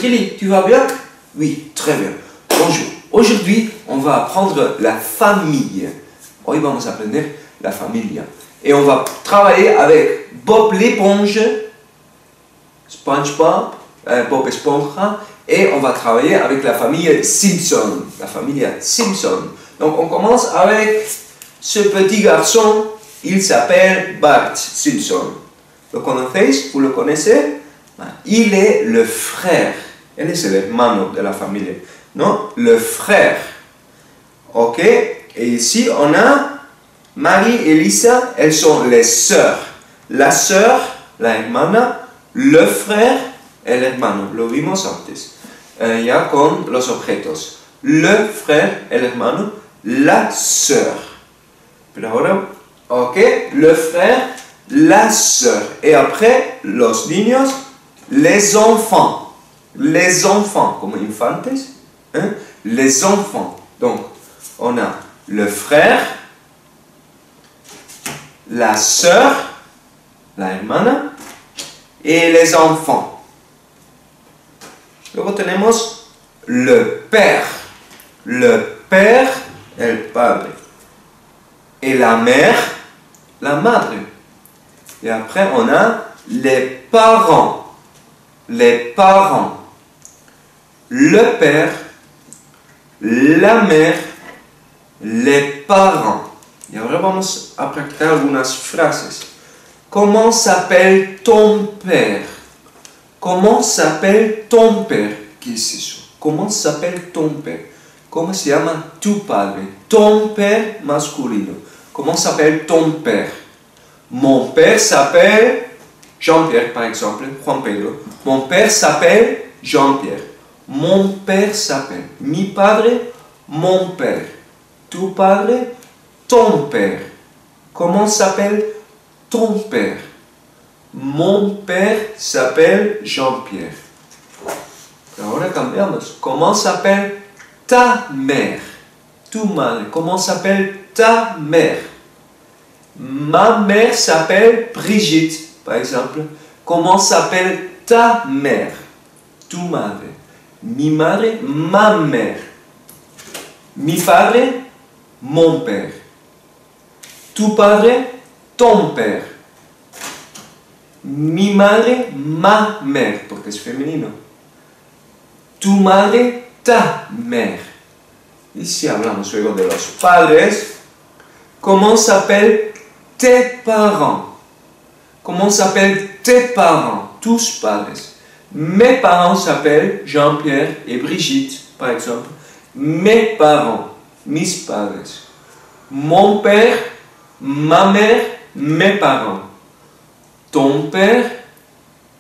Trilly, tu vas bien? Oui, très bien. Bonjour. Aujourd'hui, on va apprendre la famille. Hoy vamos a aprender la familia. Et on va travailler avec Bob l'éponge, SpongeBob, Bob Esponja, et on va travailler avec la famille Simpson, la famille Simpson. Donc on commence avec ce petit garçon, il s'appelle Bart Simpson. ¿Lo conocéis? ¿Vous le connaissez? Il est le frère. Él es el hermano de la familia. Non? Le frère. Ok? Et ici, on a Marie et Lisa, elles sont les sœurs. La sœur, la hermana, le frère, el hermano. Lo vimos antes. Ya con los objetos. Le frère, el hermano, la sœur. Pero ahora, ok? Le frère, la sœur. Et après, los niños, les enfants. Les enfants, como infantes. Hein? Les enfants. Donc, on a le frère, la sœur, la hermana, et les enfants. Luego tenemos le père. Le père, el padre. Et la mère, la madre. Et après, on a les parents. Les parents. Le père, la mère, les parents. Y ahora vamos a practicar algunas frases. ¿Cómo s'appelle ton père? ¿Cómo s'appelle ton père? ¿Qué es eso? ¿Cómo s'appelle ton père? ¿Cómo se llama tu padre? Ton père masculino. ¿Cómo s'appelle ton père? Mon père s'appelle Jean-Pierre, par exemple. Juan Pedro. Mon père s'appelle Jean-Pierre. Mon père s'appelle. Mi padre, mon père. Tu padre, ton père. Comment s'appelle ton père? Mon père s'appelle Jean-Pierre. Ahora cambiamos. Comment s'appelle ta mère? Tu madre. Comment s'appelle ta mère? Ma mère s'appelle Brigitte, par exemple. Comment s'appelle ta mère? Tu madre. Mi madre, ma mère. Mi padre, mon père. Tu padre, ton père. Mi madre, ma mère, porque es femenino. Tu madre, ta mère. Y si hablamos luego de los padres, ¿cómo s'appellent tes parents? ¿Cómo s'appellent tes parents? Tus padres. Mes parents s'appellent Jean-Pierre et Brigitte, par exemple. Mes parents, mis padres. Mon père, ma mère, mes parents. Ton père,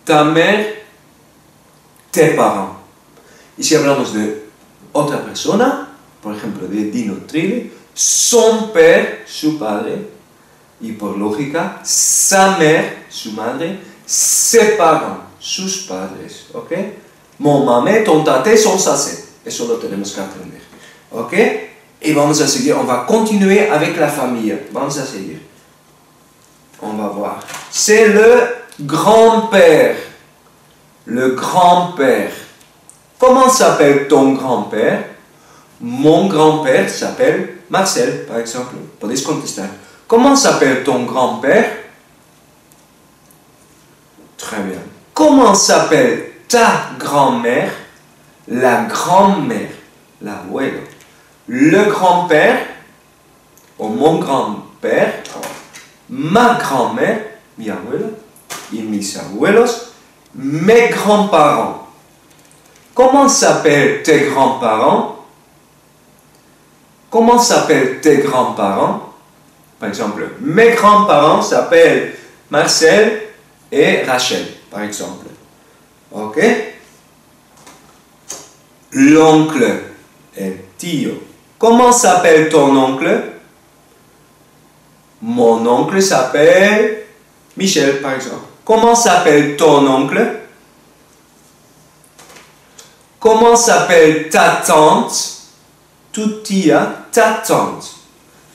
ta mère, tes parents. Y si hablamos de otra persona, por ejemplo de Dino Trilly, son père, su padre, y por lógica, sa mère, su madre, ses parents, sus padres, ¿ok? Mon mamé, ton tate, son sase. Eso lo tenemos que aprender, ¿ok? Y vamos a seguir, on va continuer avec la famille. Vamos a seguir. On va voir. C'est le grand-père. Le grand-père. Comment s'appelle ton grand-père? Mon grand-père s'appelle Marcel, par exemple. Podéis contestar. Comment s'appelle ton grand-père? Très bien. Comment s'appelle ta grand-mère? La grand-mère, l'abuelo. Le grand-père, ou mon grand-père, ma grand-mère, mi abuela, y mis abuelos, mes grands-parents. Comment s'appellent tes grands-parents? Comment s'appellent tes grands-parents? Par exemple, mes grands-parents s'appellent Marcel et Rachel, par exemple. Ok? L'oncle, el tío. Comment s'appelle ton oncle? Mon oncle s'appelle Michel, par exemple. Comment s'appelle ton oncle? Comment s'appelle ta tante? Tu tía, ta tante.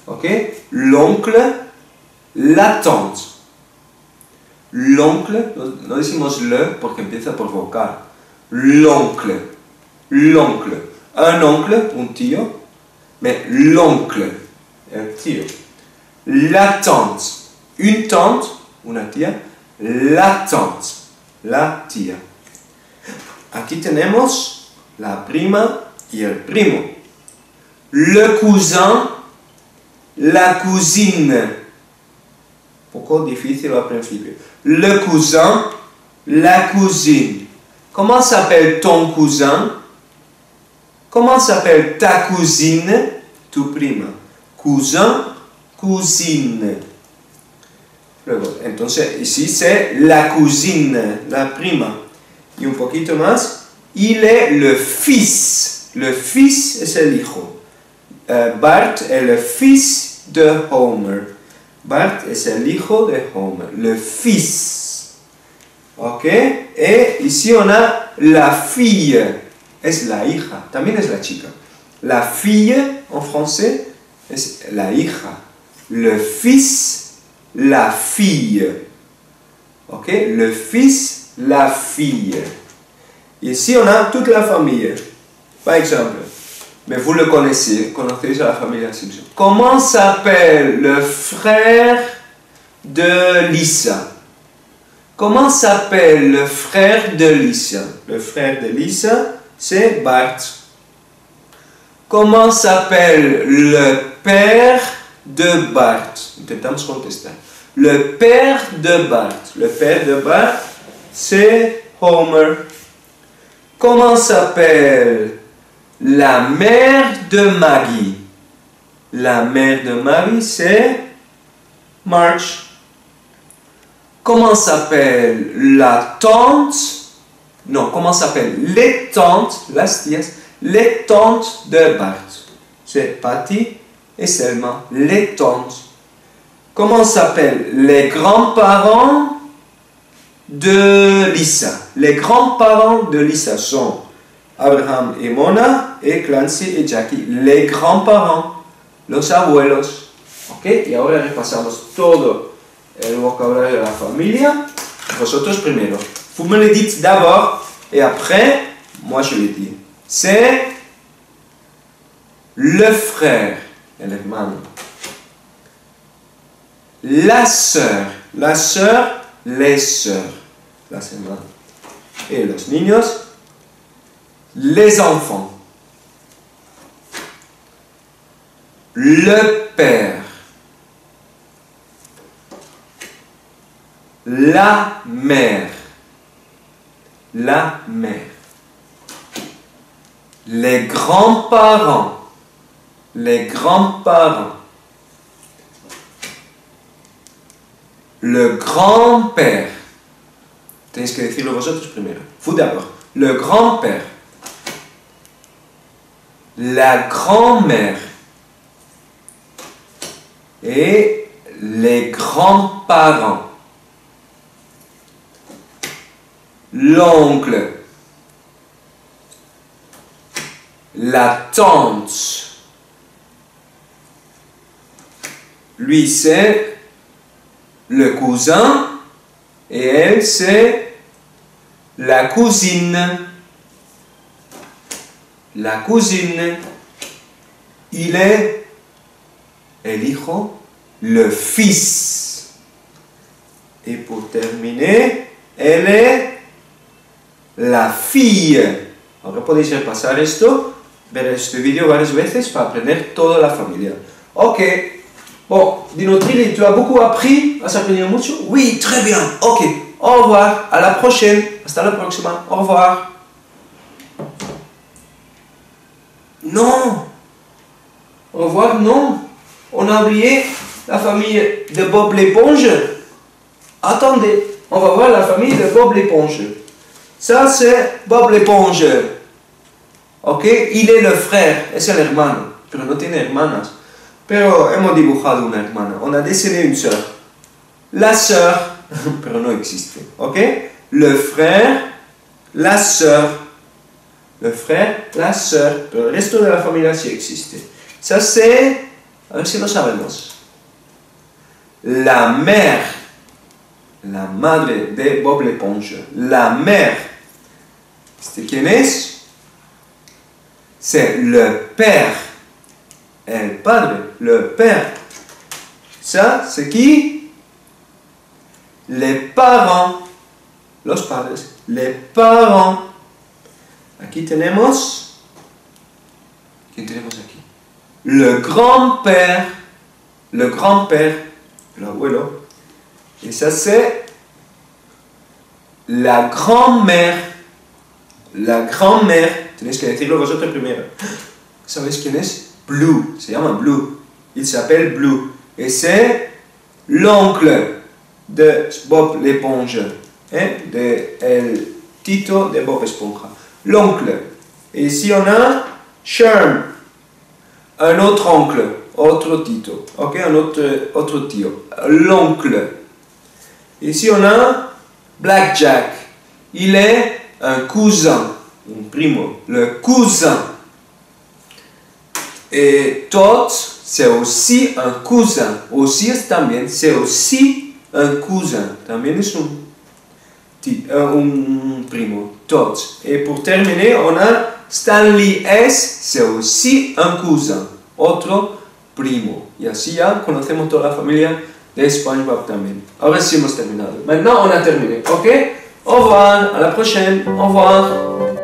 Ok? L'oncle, la tante. L'oncle, no decimos le porque empieza por vocal. l'oncle. L'oncle. Un oncle, un tío, mais l'oncle, el tío. La tante. Une tante, una tía. La tante, la tía. Aquí tenemos la prima y el primo. Le cousin, la cousine. Un poco difícil al principio. Le cousin, la cousine. Comment s'appelle ton cousin? Comment s'appelle ta cousine? Tu prima. Cousin, cousine. Luego, entonces, ici c'est la cousine, la prima. Y un poquito más. Il est le fils. Le fils es el hijo. Bart est le fils de Homer. Bart es el hijo de Homer. Le fils. Ok? Et ici on a la fille. Es la hija. También es la chica. La fille en français es la hija. Le fils, la fille. Ok? Le fils, la fille. Ici on a toute la famille. Par exemple, mais vous le connaissez la famille Simpson. Comment s'appelle le frère de Lisa? Comment s'appelle le frère de Lisa? Le frère de Lisa, c'est Bart. Comment s'appelle le père de Bart? Intentamos contestar. Le père de Bart. Le père de Bart, c'est Homer. Comment s'appelle la mère de Maggie? La mère de Maggie, c'est Marge. Comment s'appelle la tante? Non, comment s'appellent les tantes, las tías, les tantes de Bart? C'est Patty et Selma, les tantes. Comment s'appellent les grands-parents de Lisa? Les grands-parents de Lisa sont Abraham y Mona, y Clancy y Jackie, les grands-parents, los abuelos. ¿Ok? Y ahora repasamos todo el vocabulario de la familia. Vosotros primero. Vous me le dites d'abord et après, moi je le dis. C'est le frère, el hermano. La sœur, les sœurs, las hermanas. Et los niños, les enfants. Le père. La mère. La mère. Les grands-parents. Les grands-parents. Le grand-père. Tenéis que decirlo vosotros primero. Vous d'abord. Le grand-père. La grand-mère. Et les grands-parents. L'oncle. La tante. Lui, c'est le cousin. Et elle, c'est la cousine. La cousine. Il est el hijo, le fils. Et pour terminer, elle est la fille. Ahora podéis repasar esto, ver este vídeo varias veces para aprender toda la familia. Ok. Bon, Dinotrile, tu as beaucoup appris? Has aprendido mucho? Oui, très bien. Ok. Au revoir. À la prochaine. Hasta la próxima. Au revoir. Non. Au revoir, non. On a oublié la famille de Bob l'éponge. Attendez, on va voir la famille de Bob l'éponge. Ça, c'est Bob l'éponge. Ok, il est le frère, es el hermano, pero no tiene hermanas. Pero hemos dibujado una hermana. On a dessiné une sœur. La sœur, pero no existe. Ok, le frère, la sœur. Le frère, la sœur. Pero el resto de la familia sí existe. Ça, c'est... A ver si lo sabemos. La mère. La madre de Bob l'éponge. La mère. ¿Quién es? C'est le père. El padre, le père. Ça, c'est qui? Les parents. Los padres. Les parents. Aquí tenemos. ¿Quién tenemos aquí? Le grand-père. Le grand-père. El abuelo. Et ça, c'est la grand-mère. La grand-mère. Tenéis que decirlo vosotros primero. ¿Sabéis quién es? Blue. Se llama Blue. Il s'appelle Blue. Et c'est l'oncle de Bob l'éponge. De el Tito de Bob Esponja. L'oncle. Et ici on a Sherm. Un autre oncle. Autre Tito. Ok, un autre tio. L'oncle. Ici on a Blackjack. Il est un cousin. Un primo. Le cousin. Et Todd, c'est aussi un cousin. Aussi también, c'est aussi un cousin. También es un primo. Todd. Et pour terminer, on a Stanley S. C'est aussi un cousin. Otro primo. Y así ya conocemos toda la familia de SpongeBob también. Ahora sí hemos terminado. Maintenant, on a terminé. Ok? Au revoir. À la prochaine. Au revoir.